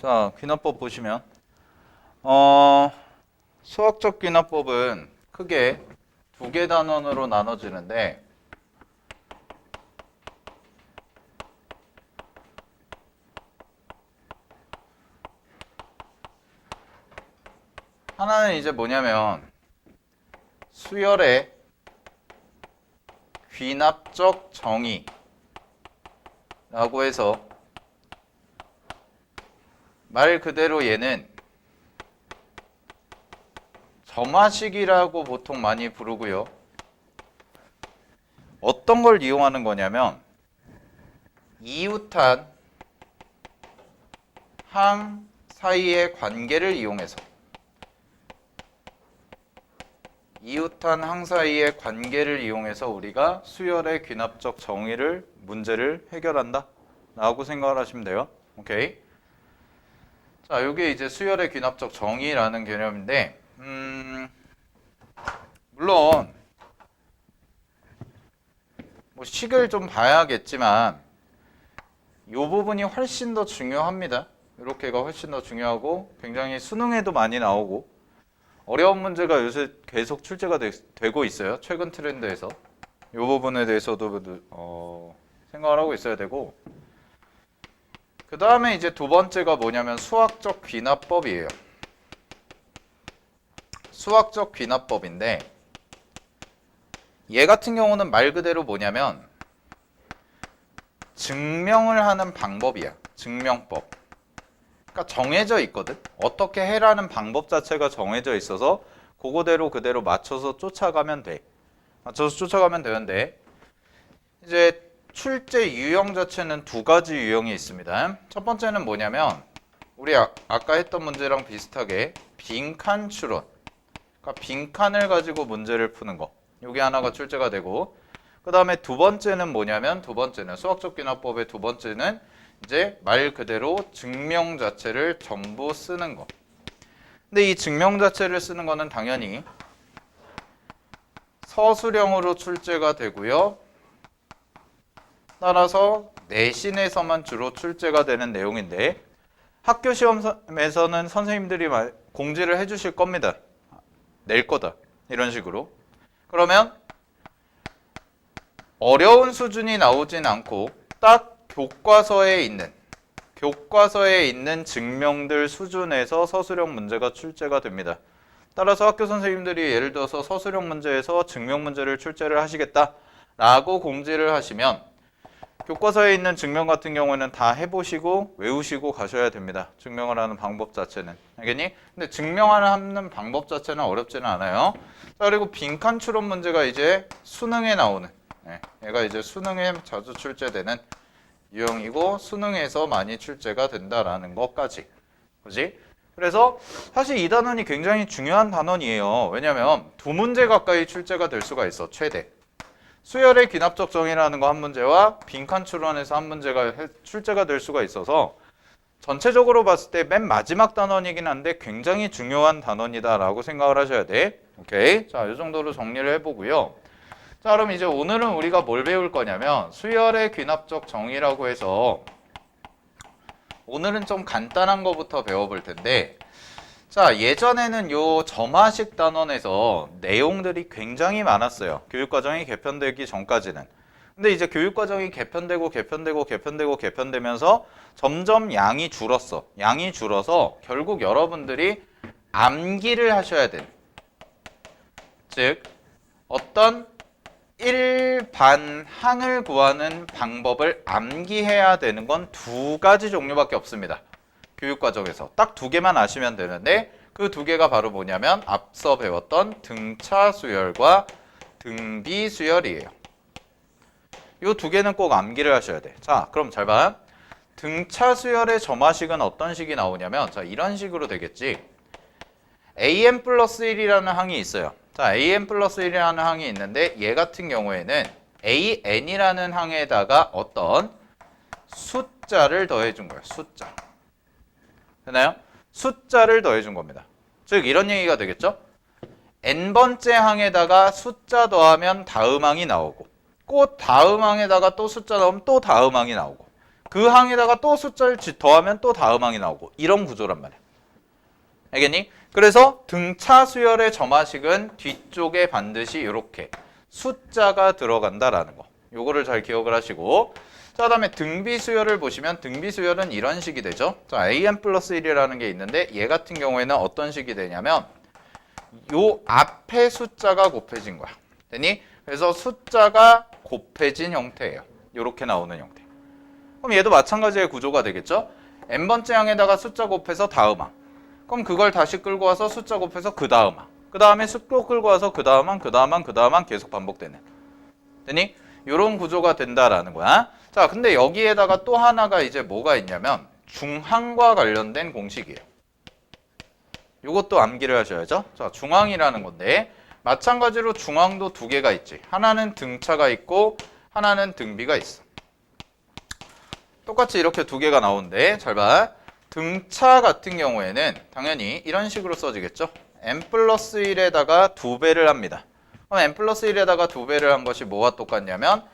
자, 귀납법 보시면 수학적 귀납법은 크게 두 개 단원으로 나눠지는데 하나는 이제 뭐냐면 수열의 귀납적 정의라고 해서 말 그대로 얘는 점화식이라고 보통 많이 부르고요. 어떤 걸 이용하는 거냐면 이웃한 항 사이의 관계를 이용해서 이웃한 항 사이의 관계를 이용해서 우리가 수열의 귀납적 정의를 문제를 해결한다 라고 생각을 하시면 돼요. 오케이. 자, 이게 이제 수열의 귀납적 정의라는 개념인데 물론 뭐 식을 좀 봐야겠지만 이 부분이 훨씬 더 중요합니다. 이렇게가 훨씬 더 중요하고 굉장히 수능에도 많이 나오고 어려운 문제가 요새 계속 출제가 되고 있어요. 최근 트렌드에서 이 부분에 대해서도 생각을 하고 있어야 되고, 그 다음에 이제 두 번째가 뭐냐면 수학적 귀납법이에요. 수학적 귀납법인데 얘 같은 경우는 말 그대로 뭐냐면 증명을 하는 방법이야. 증명법. 그러니까 정해져 있거든. 어떻게 해라는 방법 자체가 정해져 있어서 그거대로 그대로 맞춰서 쫓아가면 돼. 맞춰서 쫓아가면 되는데 이제 출제 유형 자체는 두 가지 유형이 있습니다. 첫 번째는 뭐냐면 우리 아까 했던 문제랑 비슷하게 빈칸 추론. 그러니까 빈칸을 가지고 문제를 푸는 거. 이게 하나가 출제가 되고, 그 다음에 두 번째는 뭐냐면 수학적 귀납법의 두 번째는 이제 말 그대로 증명 자체를 전부 쓰는 거. 근데 이 증명 자체를 쓰는 거는 당연히 서술형으로 출제가 되고요. 따라서 내신에서만 주로 출제가 되는 내용인데 학교 시험에서는 선생님들이 공지를 해주실 겁니다. 낼 거다. 이런 식으로. 그러면 어려운 수준이 나오진 않고 딱 교과서에 있는 증명들 수준에서 서술형 문제가 출제가 됩니다. 따라서 학교 선생님들이 예를 들어서 서술형 문제에서 증명 문제를 출제를 하시겠다라고 공지를 하시면 교과서에 있는 증명 같은 경우에는 다 해보시고 외우시고 가셔야 됩니다. 증명을 하는 방법 자체는. 알겠니? 근데 증명하는 방법 자체는 어렵지는 않아요. 자, 그리고 빈칸 추론 문제가 이제 수능에 나오는, 얘가 이제 수능에 자주 출제되는 유형이고 수능에서 많이 출제가 된다라는 것까지. 그지? 그래서 사실 이 단원이 굉장히 중요한 단원이에요. 왜냐면 두 문제 가까이 출제가 될 수가 있어. 최대. 수열의 귀납적 정의라는 거 한 문제와 빈칸 추론에서 한 문제가 출제가 될 수가 있어서 전체적으로 봤을 때 맨 마지막 단원이긴 한데 굉장히 중요한 단원이다라고 생각을 하셔야 돼. 오케이. 자, 이 정도로 정리를 해보고요. 자, 그럼 이제 오늘은 우리가 뭘 배울 거냐면 수열의 귀납적 정의라고 해서 오늘은 좀 간단한 거부터 배워볼 텐데, 자, 예전에는 요 점화식 단원에서 내용들이 굉장히 많았어요. 교육과정이 개편되기 전까지는. 근데 이제 교육과정이 개편되면서 점점 양이 줄었어. 양이 줄어서 결국 여러분들이 암기를 하셔야 돼. 즉 어떤 일반항을 구하는 방법을 암기해야 되는 건 두 가지 종류밖에 없습니다. 교육과정에서 딱 두 개만 아시면 되는데 그 두 개가 바로 뭐냐면 앞서 배웠던 등차수열과 등비수열이에요. 이 두 개는 꼭 암기를 하셔야 돼. 자, 그럼 잘 봐. 등차수열의 점화식은 어떤 식이 나오냐면 자, 이런 식으로 되겠지. an 플러스 1이라는 항이 있어요. 자, an 플러스 1이라는 항이 있는데 얘 같은 경우에는 an이라는 항에다가 어떤 숫자를 더해준 거예요. 숫자. 되나요? 숫자를 더해준 겁니다. 즉 이런 얘기가 되겠죠? n번째 항에다가 숫자 더하면 다음 항이 나오고 그 다음 항에다가 또 숫자 넣으면 또 다음 항이 나오고 그 항에다가 또 숫자를 더하면 또 다음 항이 나오고 이런 구조란 말이야. 알겠니? 그래서 등차 수열의 점화식은 뒤쪽에 반드시 이렇게 숫자가 들어간다라는 거. 요거를 잘 기억을 하시고, 자, 그다음에 등비 수열을 보시면 등비 수열은 이런 식이 되죠. 자, an 플러스 1이라는 게 있는데 얘 같은 경우에는 어떤 식이 되냐면 요 앞에 숫자가 곱해진 거야. 되니? 그래서 숫자가 곱해진 형태예요. 요렇게 나오는 형태. 그럼 얘도 마찬가지의 구조가 되겠죠? n번째 항에다가 숫자 곱해서 다음 항. 그럼 그걸 다시 끌고 와서 숫자 곱해서 그 다음 항. 그 다음에 숫자 끌고 와서 그 다음 항, 그 다음 항, 그 다음 항 계속 반복되는. 되니? 요런 구조가 된다라는 거야. 자, 근데 여기에다가 또 하나가 이제 뭐가 있냐면 중항과 관련된 공식이에요. 요것도 암기를 하셔야죠. 자, 중항이라는 건데 마찬가지로 중항도 두 개가 있지. 하나는 등차가 있고 하나는 등비가 있어. 똑같이 이렇게 두 개가 나오는데 잘 봐. 등차 같은 경우에는 당연히 이런 식으로 써지겠죠. n 플러스 1에다가 2배를 합니다. 그럼 n 플러스 1에다가 2배를 한 것이 뭐와 똑같냐면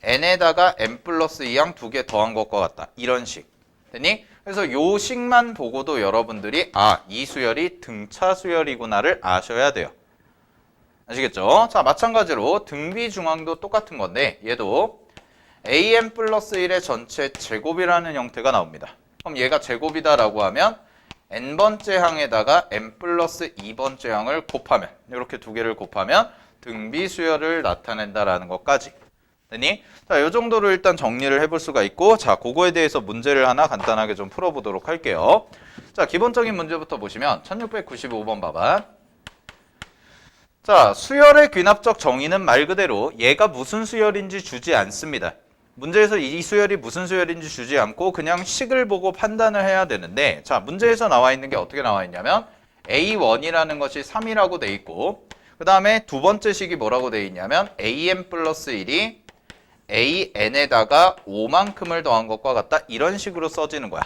n에다가 n 플러스 2항 2개 더한 것과 같다. 이런 식. 되니? 그래서 요 식만 보고도 여러분들이 이 수열이 등차 수열이구나를 아셔야 돼요. 아시겠죠? 자, 마찬가지로 등비 중항도 똑같은 건데 얘도 an 플러스 1의 전체 제곱이라는 형태가 나옵니다. 그럼 얘가 제곱이다라고 하면 n번째 항에다가 n 플러스 2번째 항을 곱하면 이렇게 두 개를 곱하면 등비 수열을 나타낸다라는 것까지. 되니? 자, 요 정도로 일단 정리를 해볼 수가 있고, 자, 그거에 대해서 문제를 하나 간단하게 좀 풀어보도록 할게요. 자, 기본적인 문제부터 보시면 1695번 봐봐. 자, 수열의 귀납적 정의는 말 그대로 얘가 무슨 수열인지 주지 않습니다. 문제에서 이 수열이 무슨 수열인지 주지 않고 그냥 식을 보고 판단을 해야 되는데, 자, 문제에서 나와 있는 게 어떻게 나와 있냐면 A1이라는 것이 3이라고 돼 있고, 그 다음에 두 번째 식이 뭐라고 돼 있냐면 an 플러스 1이 an에다가 5만큼을 더한 것과 같다. 이런 식으로 써지는 거야.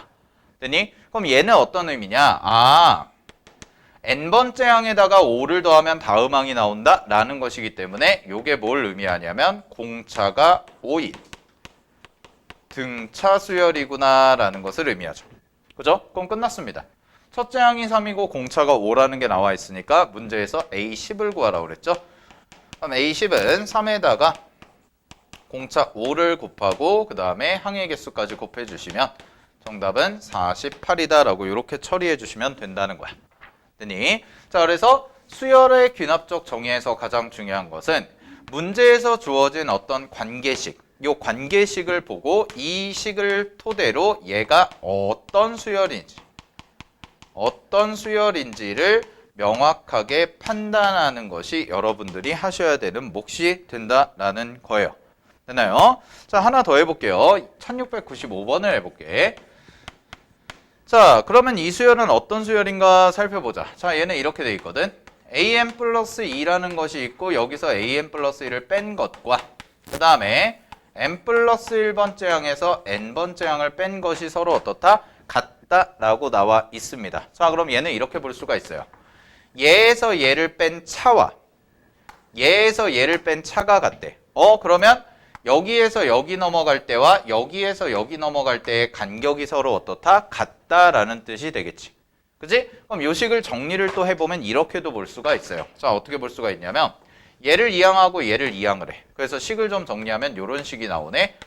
되니? 그럼 얘는 어떤 의미냐? n번째 항에다가 5를 더하면 다음 항이 나온다 라는 것이기 때문에 이게 뭘 의미하냐면 공차가 5인 등차 수열이구나 라는 것을 의미하죠. 그죠? 그럼 끝났습니다. 첫째 항이 3이고 공차가 5라는 게 나와 있으니까 문제에서 A10을 구하라고 그랬죠. 그럼 A10은 3에다가 공차 5를 곱하고 그 다음에 항의 개수까지 곱해 주시면 정답은 48이다 라고 이렇게 처리해 주시면 된다는 거야. 되니? 자, 그래서 수열의 귀납적 정의에서 가장 중요한 것은 문제에서 주어진 어떤 관계식, 이 관계식을 보고 이 식을 토대로 얘가 어떤 수열인지를 명확하게 판단하는 것이 여러분들이 하셔야 되는 몫이 된다라는 거예요. 되나요? 자, 하나 더 해볼게요. 1695번을 해볼게. 자, 그러면 이 수열은 어떤 수열인가 살펴보자. 자, 얘는 이렇게 돼 있거든. an 플러스 2라는 것이 있고 여기서 an 플러스 1을 뺀 것과 그 다음에 n 플러스 1번째 항에서 n번째 항을 뺀 것이 서로 어떻다? 같다라고 나와 있습니다. 자, 그럼 얘는 이렇게 볼 수가 있어요. 얘에서 얘를 뺀 차와 얘에서 얘를 뺀 차가 같대. 그러면 여기에서 여기 넘어갈 때와 여기에서 여기 넘어갈 때의 간격이 서로 어떻다? 같다라는 뜻이 되겠지. 그지? 그럼 요 식을 정리를 또 해보면 이렇게도 볼 수가 있어요. 자, 어떻게 볼 수가 있냐면 얘를 2항하고 얘를 2항을 해. 그래서 식을 좀 정리하면 요런 식이 나오네.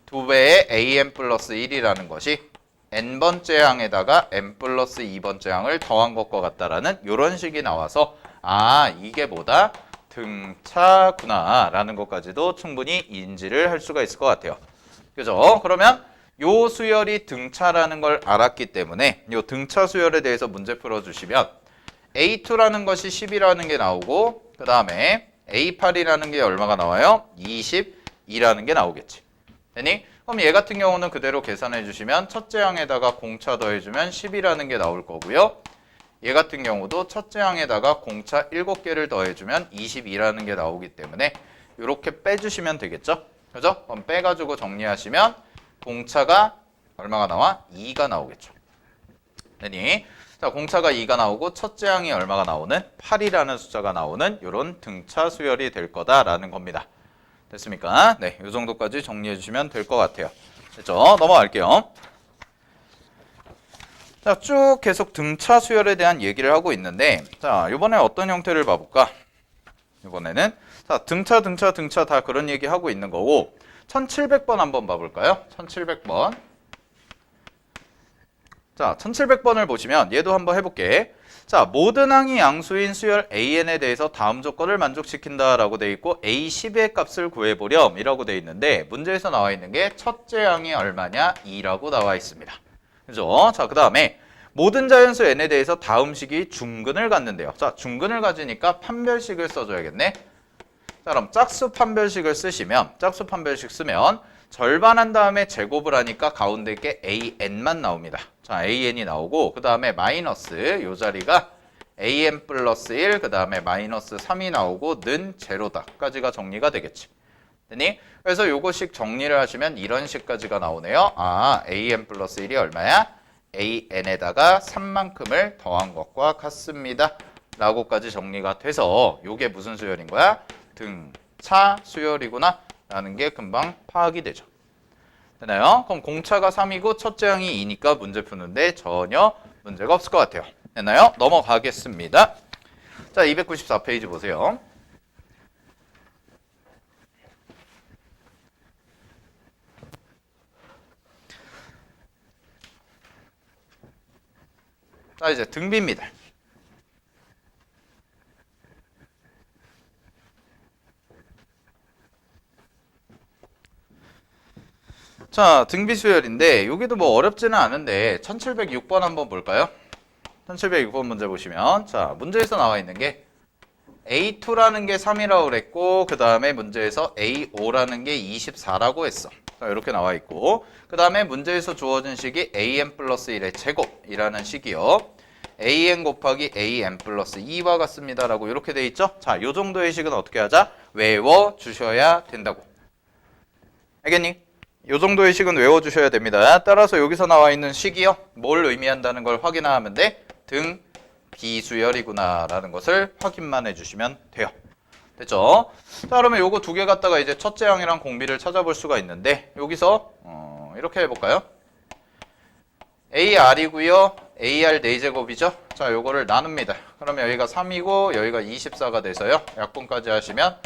2배의 an 플러스 1이라는 것이 n번째 항에다가 n 플러스 2번째 항을 더한 것과 같다라는 요런 식이 나와서 이게 뭐다? 등차구나 라는 것까지도 충분히 인지를 할 수가 있을 것 같아요. 그죠? 그러면 요 수열이 등차라는 걸 알았기 때문에 요 등차 수열에 대해서 문제 풀어주시면 A2라는 것이 10이라는 게 나오고 그 다음에 A8이라는 게 얼마가 나와요? 22라는 게 나오겠지. 되니? 그럼 얘 같은 경우는 그대로 계산해 주시면 첫째 항에다가 공차 더해주면 10이라는 게 나올 거고요. 얘 같은 경우도 첫째 항에다가 공차 7개를 더해주면 22라는 게 나오기 때문에 이렇게 빼주시면 되겠죠? 그죠? 그럼 빼가지고 정리하시면 공차가 얼마가 나와? 2가 나오겠죠. 되니? 자, 공차가 2가 나오고 첫째 항이 얼마가 나오는? 8이라는 숫자가 나오는 이런 등차 수열이 될 거다라는 겁니다. 됐습니까? 네, 이 정도까지 정리해 주시면 될 것 같아요. 됐죠? 넘어갈게요. 자, 쭉 계속 등차 수열에 대한 얘기를 하고 있는데, 자, 이번에 어떤 형태를 봐볼까? 이번에는, 자, 등차 다 그런 얘기 하고 있는 거고, 1700번 한번 봐볼까요? 1700번. 자, 1700번을 보시면 얘도 한번 해볼게. 자, 모든 항이 양수인 수열 AN에 대해서 다음 조건을 만족시킨다라고 돼 있고 A12의 값을 구해보렴 이라고 돼 있는데 문제에서 나와 있는 게 첫째 항이 얼마냐? 2라고 나와 있습니다. 그죠? 자, 그 다음에 모든 자연수 n에 대해서 다음 식이 중근을 갖는데요. 자, 중근을 가지니까 판별식을 써줘야겠네. 자, 그럼 짝수 판별식을 쓰시면 짝수 판별식 쓰면 절반한 다음에 제곱을 하니까 가운데 게 AN만 나옵니다. 자, AN이 나오고 그 다음에 마이너스 요 자리가 AN 플러스 1, 그 다음에 마이너스 3이 나오고 는 제로다 까지가 정리가 되겠지. 됐니? 그래서 요거식 정리를 하시면 이런 식까지가 나오네요. 아, AN 플러스 1이 얼마야? AN에다가 3만큼을 더한 것과 같습니다. 라고까지 정리가 돼서 요게 무슨 수열인 거야? 등차 수열이구나 라는 게 금방 파악이 되죠. 되나요? 그럼 공차가 3이고 첫째 항이 2니까 문제 푸는데 전혀 문제가 없을 것 같아요. 됐나요? 넘어가겠습니다. 자, 294페이지 보세요. 자, 이제 등비입니다. 자, 등비 수열인데 여기도 뭐 어렵지는 않은데 1706번 한번 볼까요? 1706번 문제 보시면 자, 문제에서 나와 있는 게 A2라는 게 3이라고 그랬고 그 다음에 문제에서 A5라는 게 24라고 했어. 자, 이렇게 나와 있고 그 다음에 문제에서 주어진 식이 AN 플러스 1의 제곱이라는 식이요. AN 곱하기 AN 플러스 2와 같습니다 라고 이렇게 돼 있죠. 자, 요 정도의 식은 어떻게 하자? 외워주셔야 된다고. 알겠니? 요 정도의 식은 외워주셔야 됩니다. 따라서 여기서 나와 있는 식이요. 뭘 의미한다는 걸 확인하면 돼? 등 비수열이구나 라는 것을 확인만 해주시면 돼요. 됐죠? 자, 그러면 요거 두 개 갖다가 이제 첫째 항이랑 공비를 찾아볼 수가 있는데 여기서 이렇게 해볼까요? AR이고요. AR 4제곱이죠? 자, 요거를 나눕니다. 그러면 여기가 3이고 여기가 24가 돼서요. 약분까지 하시면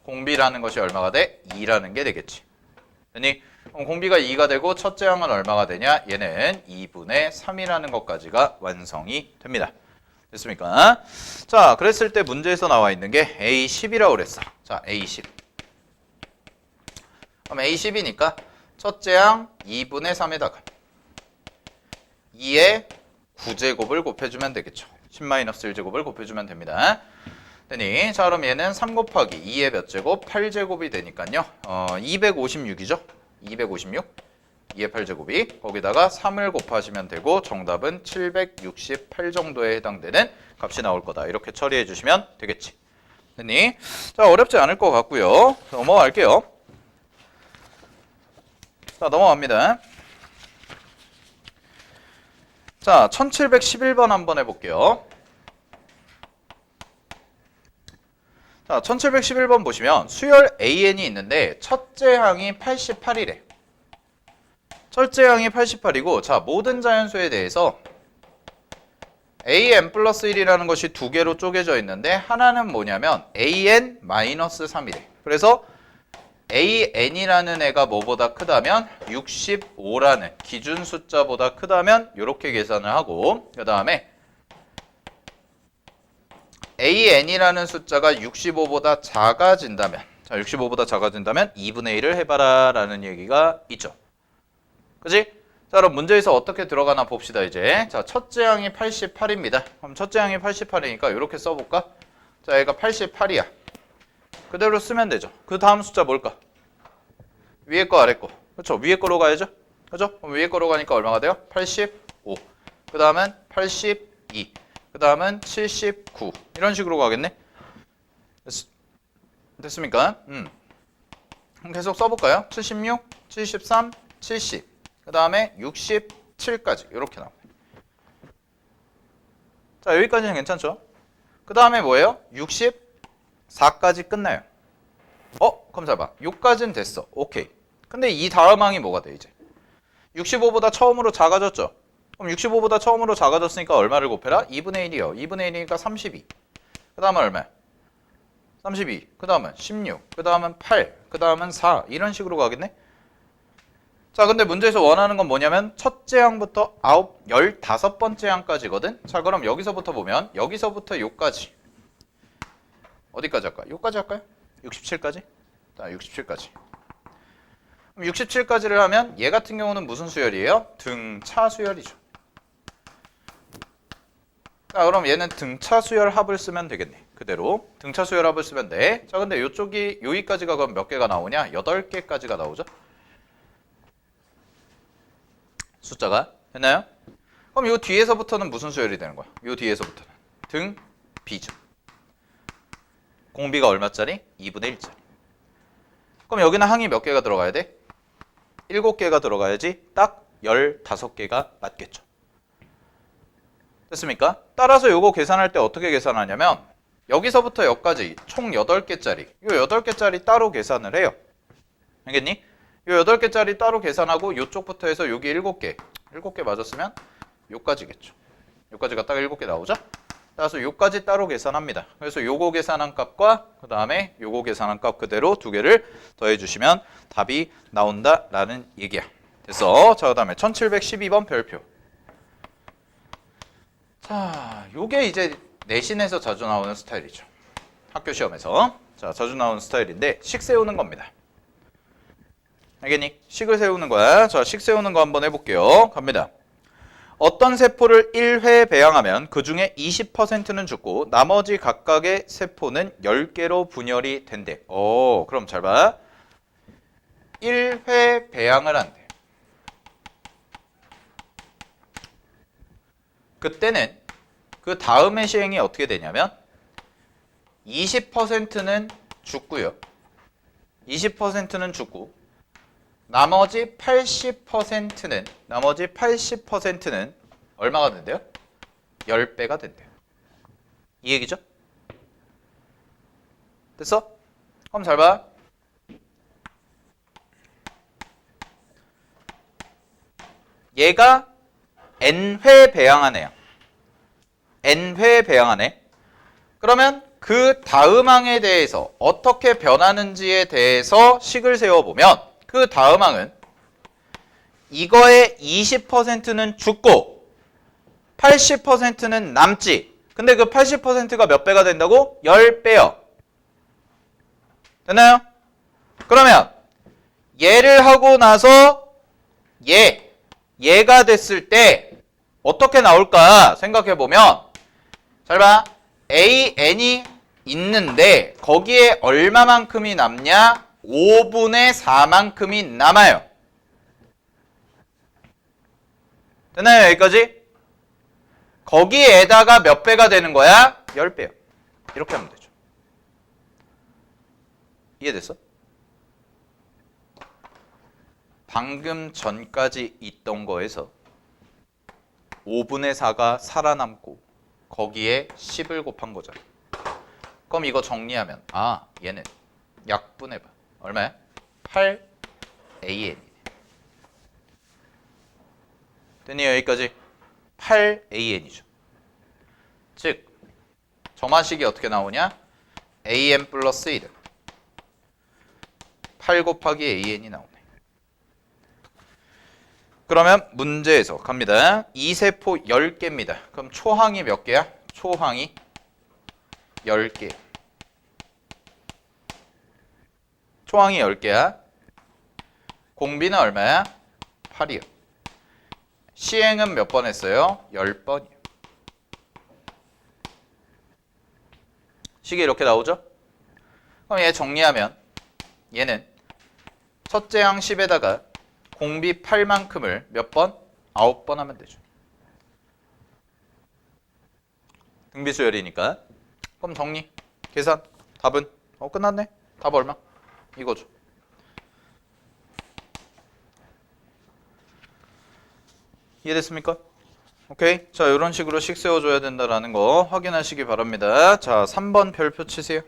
공비라는 것이 얼마가 돼? 2라는 게 되겠지. 그니 그럼 공비가 2가 되고 첫째 항은 얼마가 되냐? 얘는 2분의 3이라는 것까지가 완성이 됩니다. 됐습니까? 자, 그랬을 때 문제에서 나와 있는 게 A10이라고 그랬어. 자, A10. 그럼 A10이니까 첫째 항 2분의 3에다가 2의 9제곱을 곱해주면 되겠죠. 10-1제곱을 곱해주면 됩니다. 되니 자, 그럼 얘는 3 곱하기 2의 몇 제곱? 8제곱이 되니까요. 256이죠. 256. 2의 8제곱이 거기다가 3을 곱하시면 되고 정답은 768 정도에 해당되는 값이 나올 거다. 이렇게 처리해 주시면 되겠지. 됐니? 자, 어렵지 않을 것 같고요. 넘어갈게요. 자, 넘어갑니다. 자, 1711번 한번 해볼게요. 자, 1711번 보시면 수열 AN이 있는데 첫째 항이 88이래. 첫째 항이 88이고 자, 모든 자연수에 대해서 AN 플러스 1이라는 것이 두 개로 쪼개져 있는데 하나는 뭐냐면 AN 마이너스 3이래. 그래서 AN이라는 애가 뭐보다 크다면 65라는 기준 숫자보다 크다면 이렇게 계산을 하고 그 다음에 AN이라는 숫자가 65보다 작아진다면 자, 65보다 작아진다면 2분의 1을 해봐라 라는 얘기가 있죠. 그치? 자, 그럼 문제에서 어떻게 들어가나 봅시다 이제. 자, 첫째 항이 88입니다. 그럼 첫째 항이 88이니까 이렇게 써볼까? 자, 얘가 88이야. 그대로 쓰면 되죠. 그 다음 숫자 뭘까? 위에 거 아래 거. 그렇죠? 위에 거로 가야죠. 그렇죠? 그럼 위에 거로 가니까 얼마가 돼요? 85. 그 다음은 82. 그 다음은 79 이런 식으로 가겠네. 됐습니까? 그럼 계속 써볼까요? 76, 73, 70 그 다음에 67까지 이렇게 나와요. 자, 여기까지는 괜찮죠? 그 다음에 뭐예요? 64까지 끝나요. 그럼 잘 봐. 6까지는 됐어. 오케이. 근데 이 다음 항이 뭐가 돼 이제? 65보다 처음으로 작아졌죠? 그럼 65보다 처음으로 작아졌으니까 얼마를 곱해라? 2분의 1이요. 2분의 1이니까 32. 그 다음은 얼마야? 32. 그 다음은 16. 그 다음은 8. 그 다음은 4. 이런 식으로 가겠네? 자, 근데 문제에서 원하는 건 뭐냐면 첫째 항부터 15번째 항까지거든? 자, 그럼 여기서부터 보면 여기서부터 요까지. 어디까지 할까요? 요까지 할까요? 67까지? 자, 67까지. 그럼 67까지를 하면 얘 같은 경우는 무슨 수열이에요? 등차 수열이죠. 자, 그럼 얘는 등차 수열 합을 쓰면 되겠네. 그대로 등차 수열 합을 쓰면 돼. 자, 근데 요쪽이 여기까지가 그럼 몇 개가 나오냐? 8개까지가 나오죠. 숫자가 됐나요? 그럼 요 뒤에서부터는 무슨 수열이 되는 거야? 요 뒤에서부터는 등 B죠. 공비가 얼마짜리? 2분의 1짜리. 그럼 여기는 항이 몇 개가 들어가야 돼? 7개가 들어가야지 딱 15개가 맞겠죠. 됐습니까? 따라서 요거 계산할 때 어떻게 계산하냐면 여기서부터 여기까지 총 8개짜리 요 8개짜리 따로 계산을 해요. 알겠니? 요 8개짜리 따로 계산하고 요쪽부터 해서 여기 7개 7개 맞았으면 요까지겠죠. 요까지가 딱 7개 나오죠? 따라서 요까지 따로 계산합니다. 그래서 요거 계산한 값과 그 다음에 요거 계산한 값 그대로 두 개를 더해 주시면 답이 나온다라는 얘기야. 됐어. 자, 그 다음에 1712번 별표. 자, 요게 이제 내신에서 자주 나오는 스타일이죠. 학교 시험에서. 자, 자주 나오는 스타일인데 식 세우는 겁니다. 알겠니? 식을 세우는 거야. 자, 식 세우는 거 한번 해볼게요. 갑니다. 어떤 세포를 1회 배양하면 그 중에 20%는 죽고 나머지 각각의 세포는 10개로 분열이 된대. 그럼 잘 봐. 1회 배양을 한대. 그때는 그 다음의 시행이 어떻게 되냐면 20%는 죽고요. 20%는 죽고 나머지 80%는 얼마가 된대요? 10배가 된대요. 이 얘기죠? 됐어? 그럼 잘 봐. 얘가 n회 배양한 애야. n회 배양한 애. 그러면 그 다음 항에 대해서 어떻게 변하는지에 대해서 식을 세워보면 그 다음 항은 이거의 20%는 죽고 80%는 남지. 근데 그 80%가 몇 배가 된다고? 10배요. 됐나요? 그러면 얘를 하고 나서 얘가 됐을 때 어떻게 나올까 생각해보면 잘 봐. AN이 있는데 거기에 얼마만큼이 남냐? 5분의 4만큼이 남아요. 됐나요? 여기까지? 거기에다가 몇 배가 되는 거야? 10배요. 이렇게 하면 되죠. 이해됐어? 방금 전까지 있던 거에서 5분의 4가 살아남고 거기에 10을 곱한 거잖아. 그럼 이거 정리하면 얘는 약분해봐. 얼마야? 8AN이네. 됐니? 여기까지? 8AN이죠. 즉 점화식이 어떻게 나오냐? AN 플러스 1은 8 곱하기 AN이 나오네. 그러면 문제에서 갑니다. 이 세포 10개입니다. 그럼 초항이 몇 개야? 초항이 10개. 초항이 10개야. 공비는 얼마야? 8이요. 시행은 몇 번 했어요? 10번이요. 식이 이렇게 나오죠? 그럼 얘 정리하면 얘는 첫째 항 10에다가 공비 8만큼을 몇 번? 9번 하면 되죠. 등비수열이니까. 그럼 정리, 계산, 답은? 끝났네. 답 얼마? 이거죠. 이해됐습니까? 오케이. 자, 이런 식으로 식 세워줘야 된다라는 거 확인하시기 바랍니다. 자, 3번 별표 치세요.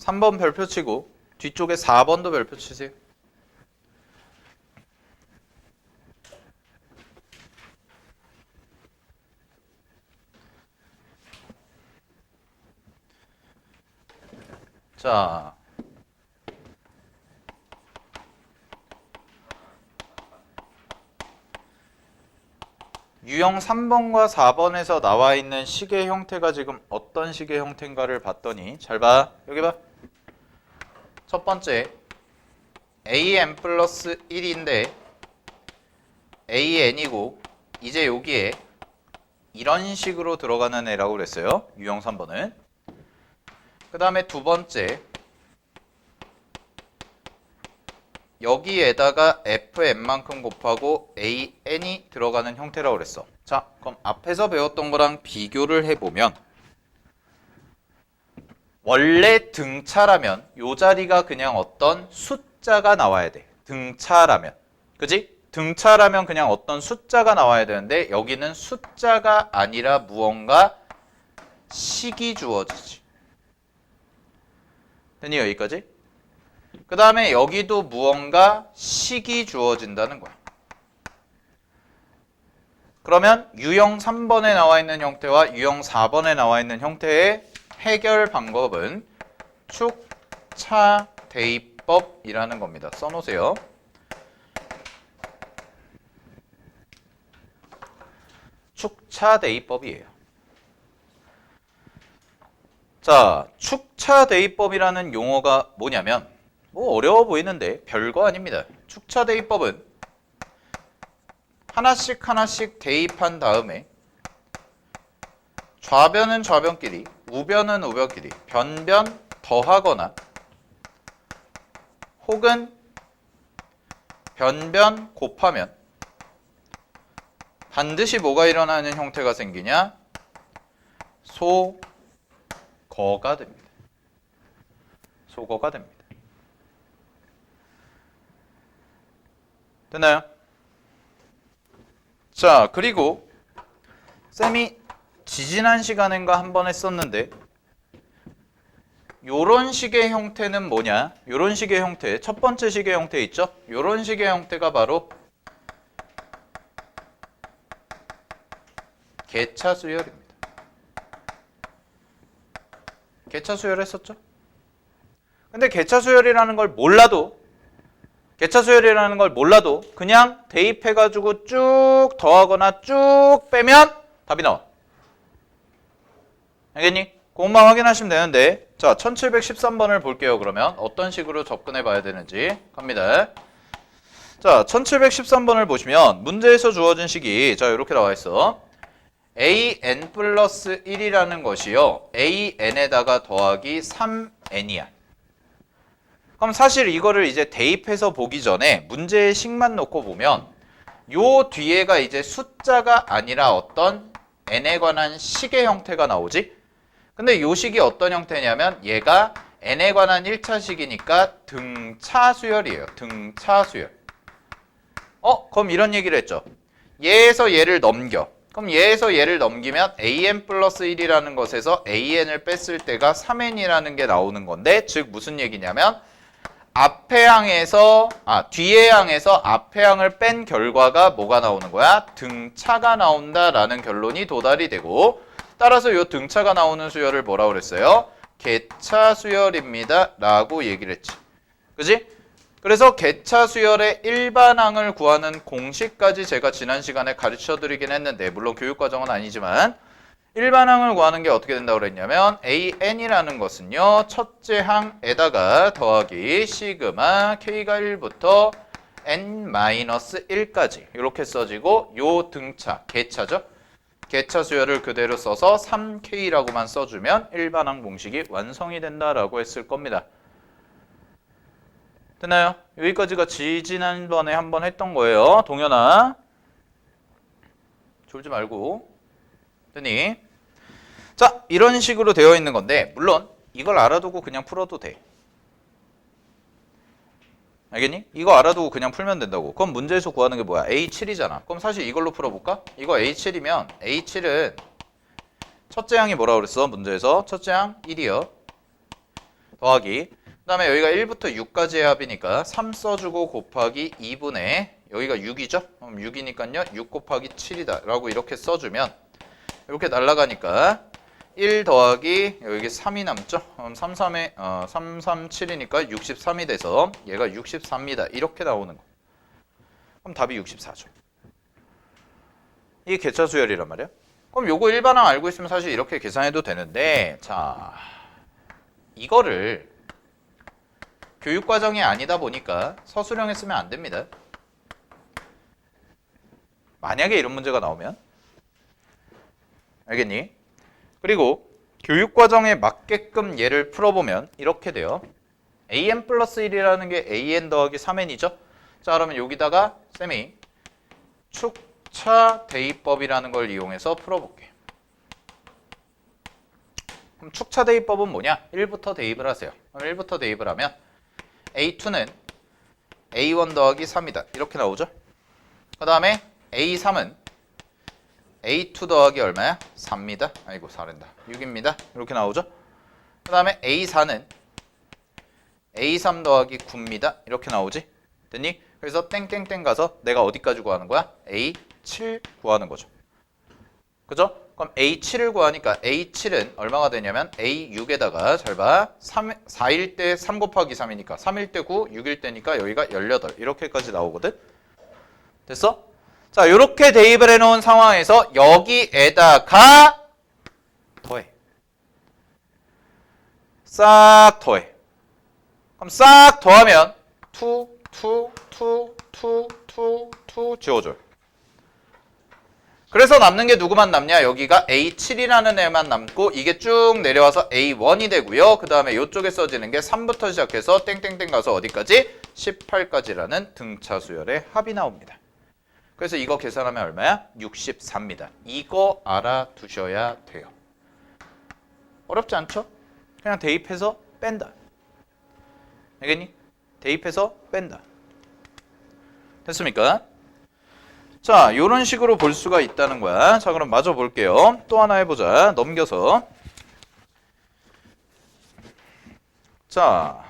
3번 별표 치고 뒤쪽에 4번도 별표 치세요. 자, 유형 3번과 4번에서 나와 있는 식의 형태가 지금 어떤 식의 형태인가를 봤더니 잘 봐. 여기 봐. 첫 번째 an 플러스 1인데 an이고 이제 여기에 이런 식으로 들어가는 애라고 그랬어요. 유형 3번은. 그 다음에 두 번째 여기에다가 fn만큼 곱하고 an이 들어가는 형태라고 그랬어. 자, 그럼 앞에서 배웠던 거랑 비교를 해보면 원래 등차라면 요 자리가 그냥 어떤 숫자가 나와야 돼. 등차라면. 그지? 등차라면 그냥 어떤 숫자가 나와야 되는데 여기는 숫자가 아니라 무언가 식이 주어지지. 됐니? 여기까지? 그 다음에 여기도 무언가 식이 주어진다는 거야. 그러면 유형 3번에 나와 있는 형태와 유형 4번에 나와 있는 형태의 해결 방법은 축차 대입법이라는 겁니다. 써놓으세요. 축차 대입법이에요. 자, 축차 대입법이라는 용어가 뭐냐면 뭐 어려워 보이는데 별거 아닙니다. 축차 대입법은 하나씩 하나씩 대입한 다음에 좌변은 좌변끼리, 우변은 우변끼리 변변 더하거나 혹은 변변 곱하면 반드시 뭐가 일어나는 형태가 생기냐? 소거가 됩니다. 소거가 됩니다. 됐나요? 자, 그리고 쌤이 지지난 시간인가 한번 했었는데 요런 식의 형태는 뭐냐? 요런 식의 형태, 첫 번째 식의 형태 있죠? 요런 식의 형태가 바로 개차수열입니다. 개차수열 했었죠? 근데 개차수열이라는 걸 몰라도 그냥 대입해가지고 쭉 더하거나 쭉 빼면 답이 나와. 알겠니? 그것만 확인하시면 되는데 자, 1713번을 볼게요. 그러면 어떤 식으로 접근해 봐야 되는지 갑니다. 자, 1713번을 보시면 문제에서 주어진 식이 자 이렇게 나와 있어. an 플러스 1이라는 것이요 an에다가 더하기 3n이야. 그럼 사실 이거를 이제 대입해서 보기 전에 문제의 식만 놓고 보면 요 뒤에가 이제 숫자가 아니라 어떤 n에 관한 식의 형태가 나오지? 근데 요 식이 어떤 형태냐면 얘가 n에 관한 1차식이니까 등차수열이에요. 등차수열. 그럼 이런 얘기를 했죠. 얘에서 얘를 넘겨. 그럼 얘에서 얘를 넘기면 an 플러스 1이라는 것에서 an을 뺐을 때가 3n이라는 게 나오는 건데 즉 무슨 얘기냐면 뒤에 항에서 앞에 항을 뺀 결과가 뭐가 나오는 거야? 등차가 나온다라는 결론이 도달이 되고 따라서 이 등차가 나오는 수열을 뭐라고 그랬어요? 개차수열입니다 라고 얘기를 했지. 그지? 그래서 개차수열의 일반항을 구하는 공식까지 제가 지난 시간에 가르쳐 드리긴 했는데 물론 교육과정은 아니지만 일반항을 구하는 게 어떻게 된다고 그랬냐면 an이라는 것은요 첫째 항에다가 더하기 시그마 k가 1부터 n-1까지 이렇게 써지고 요 등차 개차죠. 개차 수열을 그대로 써서 3k라고만 써주면 일반항 공식이 완성이 된다라고 했을 겁니다. 됐나요? 여기까지가 지난번에 한번 했던 거예요. 동현아 졸지 말고. 됐니? 자, 이런 식으로 되어 있는 건데 물론 이걸 알아두고 그냥 풀어도 돼. 알겠니? 이거 알아두고 그냥 풀면 된다고. 그럼 문제에서 구하는 게 뭐야? A7이잖아. 그럼 사실 이걸로 풀어볼까? 이거 A7이면 A7은 첫째 항이 뭐라고 그랬어? 문제에서 첫째 항 1이요. 더하기 그 다음에 여기가 1부터 6까지의 합이니까 3 써주고 곱하기 2분의 여기가 6이죠? 그럼 6이니까요 6 곱하기 7이다 라고 이렇게 써주면 이렇게 날아가니까 1 더하기 여기 3이 남죠? 그럼 3, 3, 7이니까 63이 돼서 얘가 64입니다. 이렇게 나오는 거. 그럼 답이 64죠. 이게 개차수열이란 말이야. 그럼 요거 일반항 알고 있으면 사실 이렇게 계산해도 되는데 자 이거를 교육과정이 아니다 보니까 서술형에 쓰면 안 됩니다. 만약에 이런 문제가 나오면 알겠니? 그리고 교육과정에 맞게끔 얘를 풀어보면 이렇게 돼요. an 플러스 1이라는 게 an 더하기 3n이죠? 자 그러면 여기다가 쌤이 축차 대입법이라는 걸 이용해서 풀어볼게. 그럼 축차 대입법은 뭐냐? 1부터 대입을 하세요. 그럼 1부터 대입을 하면 A2는 A1 더하기 3이다. 이렇게 나오죠? 그 다음에 A3은 A2 더하기 얼마야? 3입니다. 아이고 4랜다. 6입니다. 이렇게 나오죠? 그 다음에 A4는 A3 더하기 9입니다. 이렇게 나오지? 됐니? 그래서 땡땡땡 가서 내가 어디까지 구하는 거야? A7 구하는 거죠. 그죠? 그럼 A7을 구하니까 A7은 얼마가 되냐면 A6에다가 잘 봐. 4일 때 3 곱하기 3이니까 3일 때 9, 6일 때니까 여기가 18 이렇게까지 나오거든? 됐어? 자, 이렇게 대입을 해놓은 상황에서 여기에다가 더해. 싹 더해. 그럼 싹 더하면 2 지워줘요. 그래서 남는 게 누구만 남냐? 여기가 A7이라는 애만 남고 이게 쭉 내려와서 A1이 되고요. 그 다음에 이쪽에 써지는 게 3부터 시작해서 땡땡땡 가서 어디까지? 18까지라는 등차 수열의 합이 나옵니다. 그래서 이거 계산하면 얼마야? 64입니다. 이거 알아두셔야 돼요. 어렵지 않죠? 그냥 대입해서 뺀다. 알겠니? 대입해서 뺀다. 됐습니까? 자, 이런 식으로 볼 수가 있다는 거야. 자, 그럼 마저 볼게요. 또 하나 해보자. 넘겨서. 자,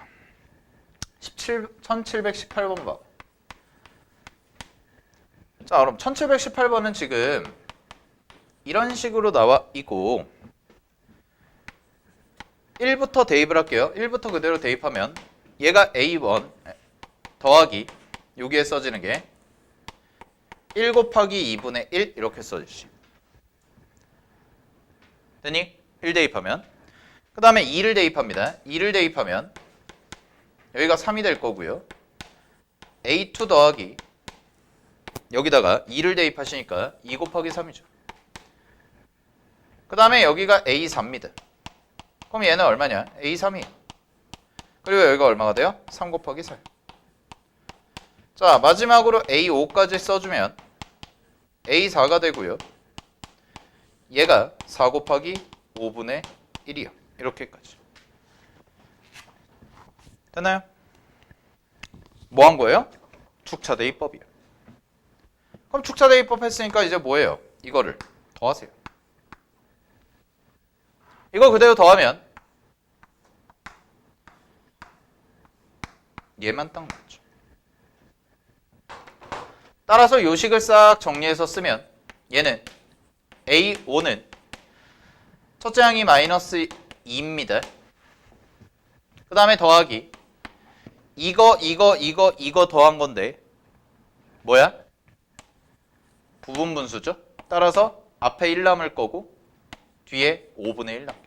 1718번 봐. 자, 그럼 1718번은 지금 이런 식으로 나와 있고 1부터 대입을 할게요. 1부터 그대로 대입하면 얘가 A1 더하기 여기에 써지는 게 1 곱하기 2분의 1 이렇게 써지지. 됐니? 1 대입하면 그 다음에 2를 대입합니다. 2를 대입하면 여기가 3이 될 거고요. A2 더하기 여기다가 2를 대입하시니까 2 곱하기 3이죠. 그 다음에 여기가 A4입니다. 그럼 얘는 얼마냐? A3이에요. 그리고 여기가 얼마가 돼요? 3 곱하기 4. 자, 마지막으로 A5까지 써주면 A4가 되고요. 얘가 4 곱하기 5분의 1이요. 이렇게까지. 됐나요? 뭐 한 거예요? 축차대입법이요. 그럼 축차대입법 했으니까 이제 뭐예요? 이거를 더하세요. 이거 그대로 더하면 얘만 딱 맞죠. 따라서 요식을 싹 정리해서 쓰면 얘는 A5는 첫째 항이 마이너스 2입니다. 그 다음에 더하기 이거 더한 건데 뭐야? 부분분수죠. 따라서 앞에 1 남을 거고 뒤에 5분의 1 남겠죠.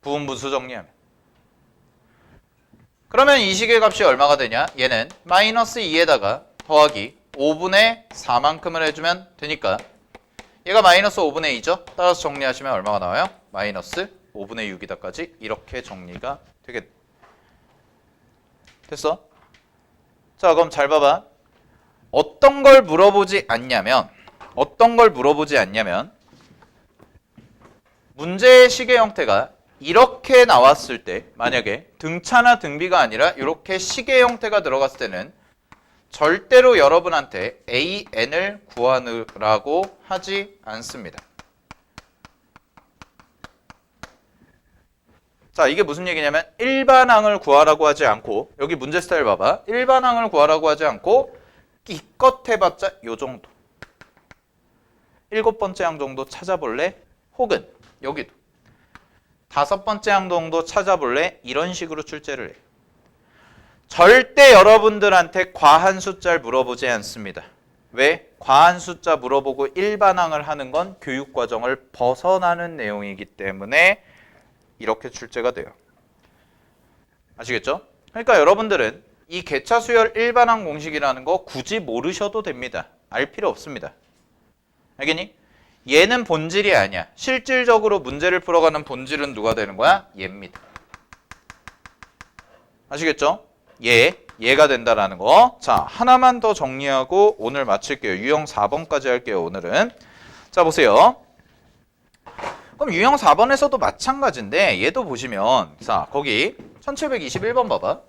부분분수 정리하면 그러면 이 식의 값이 얼마가 되냐? 얘는 마이너스 2에다가 더하기 5분의 4만큼을 해주면 되니까 얘가 마이너스 5분의 2죠? 따라서 정리하시면 얼마가 나와요? 마이너스 5분의 6이다까지 이렇게 정리가 되겠네. 됐어? 자, 그럼 잘 봐봐. 어떤 걸 물어보지 않냐면 문제의 식의 형태가 이렇게 나왔을 때 만약에 등차나 등비가 아니라 이렇게 식의 형태가 들어갔을 때는 절대로 여러분한테 AN을 구하라고 하지 않습니다. 자, 이게 무슨 얘기냐면 일반항을 구하라고 하지 않고 여기 문제 스타일 봐봐. 일반항을 구하라고 하지 않고 기껏 해봤자 요 정도. 7번째 항 정도 찾아볼래? 혹은 여기도 5번째 항 정도 찾아볼래? 이런 식으로 출제를 해. 절대 여러분들한테 과한 숫자를 물어보지 않습니다. 왜? 과한 숫자 물어보고 일반항을 하는 건 교육과정을 벗어나는 내용이기 때문에 이렇게 출제가 돼요. 아시겠죠? 그러니까 여러분들은 이 개차수열 일반항 공식이라는 거 굳이 모르셔도 됩니다. 알 필요 없습니다. 알겠니? 얘는 본질이 아니야. 실질적으로 문제를 풀어가는 본질은 누가 되는 거야? 얘입니다. 아시겠죠? 얘가 된다라는 거. 자, 하나만 더 정리하고 오늘 마칠게요. 유형 4번까지 할게요, 오늘은. 자, 보세요. 그럼 유형 4번에서도 마찬가지인데 얘도 보시면 자, 거기 1721번 봐봐.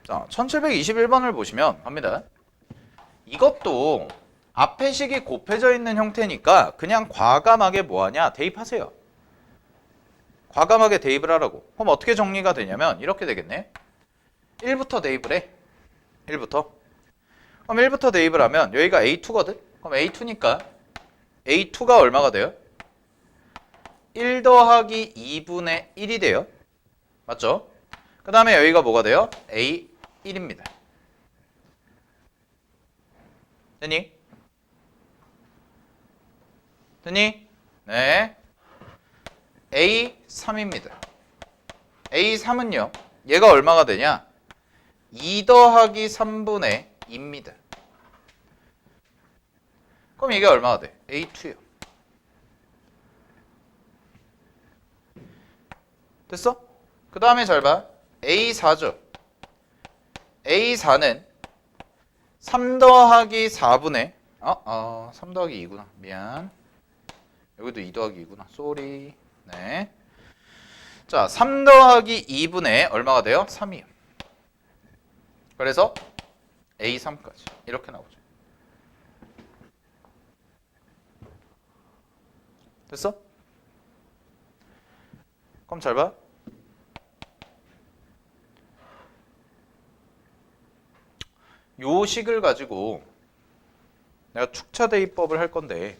자, 1721번을 보시면 합니다. 이것도 앞에 식이 곱해져 있는 형태니까 그냥 과감하게 뭐하냐? 대입하세요. 과감하게 대입을 하라고. 그럼 어떻게 정리가 되냐면 이렇게 되겠네. 1부터 대입을 해. 1부터. 그럼 1부터 대입을 하면 여기가 A2거든? 그럼 A2니까 A2가 얼마가 돼요? 1 더하기 2분의 1이 돼요. 맞죠? 그 다음에 여기가 뭐가 돼요? A1입니다. 됐니? 됐니? 네. A3입니다. A3은요. 얘가 얼마가 되냐? 2 더하기 3분의 2입니다. 그럼 이게 얼마가 돼? A2요. 됐어? 그 다음에 잘 봐. A4죠. A4는 3 더하기 4분의 3 더하기 2구나. 미안. 여기도 2 더하기 2구나. 쏘리. 네. 자, 3 더하기 2분의 얼마가 돼요? 3이요. 그래서 A3까지 이렇게 나오죠. 됐어? 그럼 잘 봐. 요 식을 가지고 내가 축차대입법을 할 건데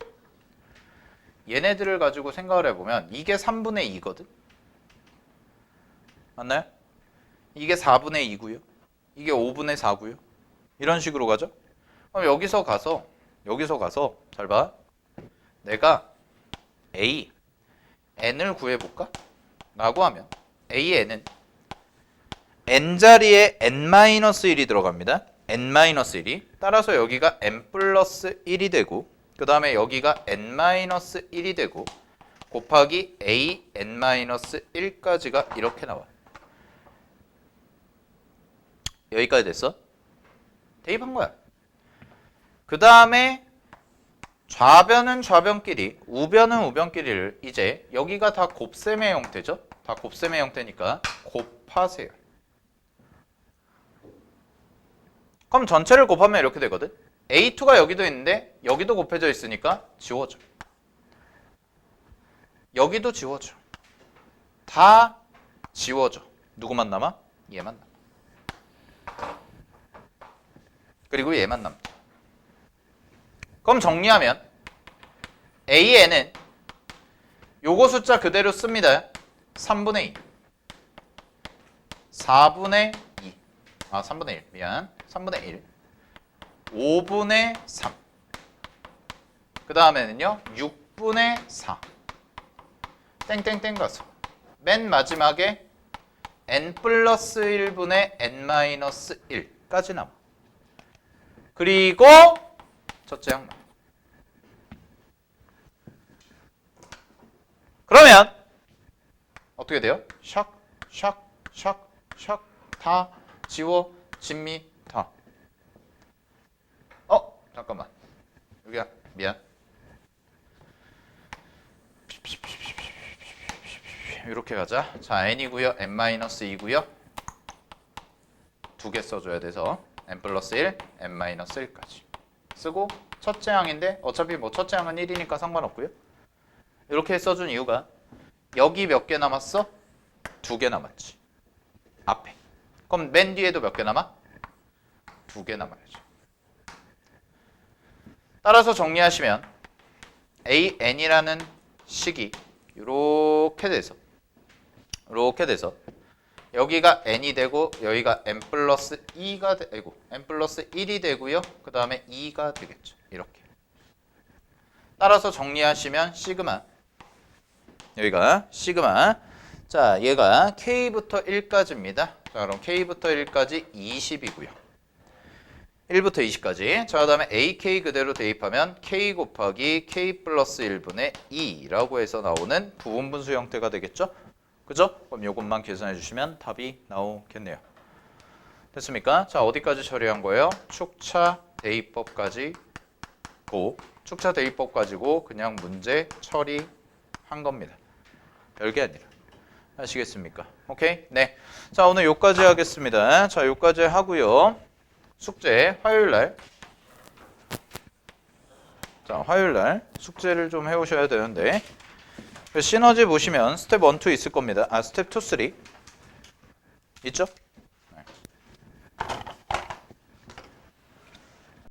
얘네들을 가지고 생각을 해보면 이게 3분의 2거든? 맞나요? 이게 4분의 2고요. 이게 5분의 4고요. 이런 식으로 가죠? 그럼 여기서 가서 잘 봐. 내가 A, n을 구해볼까? 라고 하면 AN은 n자리에 n-1이 들어갑니다. n-1이. 따라서 여기가 n 플러스 1이 되고 그 다음에 여기가 n-1이 되고 곱하기 a n-1까지가 이렇게 나와. 여기까지 됐어? 대입한 거야. 그 다음에 좌변은 좌변끼리, 우변은 우변끼리를 이제 여기가 다 곱셈의 형태죠? 다 곱셈의 형태니까 곱하세요. 그럼 전체를 곱하면 이렇게 되거든? A2가 여기도 있는데 여기도 곱해져 있으니까 지워져. 여기도 지워져. 다 지워져. 누구만 남아? 얘만 남아. 그리고 얘만 남죠. 그럼 정리하면 AN은 요거 숫자 그대로 씁니다. 3분의 2. 4분의 2. 3분의 1. 미안. 3분의 1. 5분의 3. 그 다음에는요. 6분의 4. 땡땡땡 가서 맨 마지막에 n 플러스 1분의 n-1까지 남아. 그리고 첫째 항 남아. 그러면 어떻게 돼요? 샥, 샥, 샥, 샥 다 지워집니다. 잠깐만. 여기야. 미안. 이렇게 가자. 자, n이고요. n-2고요. 두 개 써줘야 돼서 n 플러스 1, n 마이너스 1까지 쓰고 첫째 항인데 어차피 뭐 첫째 항은 1이니까 상관없고요. 이렇게 써준 이유가 여기 몇 개 남았어? 두 개 남았지. 앞에. 그럼 맨 뒤에도 몇 개 남아? 두 개 남아야죠. 따라서 정리하시면 AN이라는 식이 이렇게 돼서 여기가 n이 되고 여기가 n 플러스 2가 되고 n 플러스 1이 되고요. 그 다음에 2가 되겠죠. 이렇게. 따라서 정리하시면 시그마 여기가 시그마 자 얘가 k부터 1까지입니다. 자 그럼 k부터 1까지 20이고요. 1부터 20까지 자 그 다음에 AK 그대로 대입하면 k 곱하기 k 플러스 1분의 2라고 해서 나오는 부분분수 형태가 되겠죠. 그죠? 그럼 이것만 계산해 주시면 답이 나오겠네요. 됐습니까? 자 어디까지 처리한 거예요? 축차 대입법 가지고 그냥 문제 처리한 겁니다. 별게 아니라. 아시겠습니까? 오케이? 네. 자 오늘 요까지 하겠습니다. 자 요까지 하고요. 숙제 화요일날 자 화요일날 숙제를 좀 해오셔야 되는데 시너지 보시면 스텝 1, 2 있을 겁니다. 아 스텝 2, 3 있죠?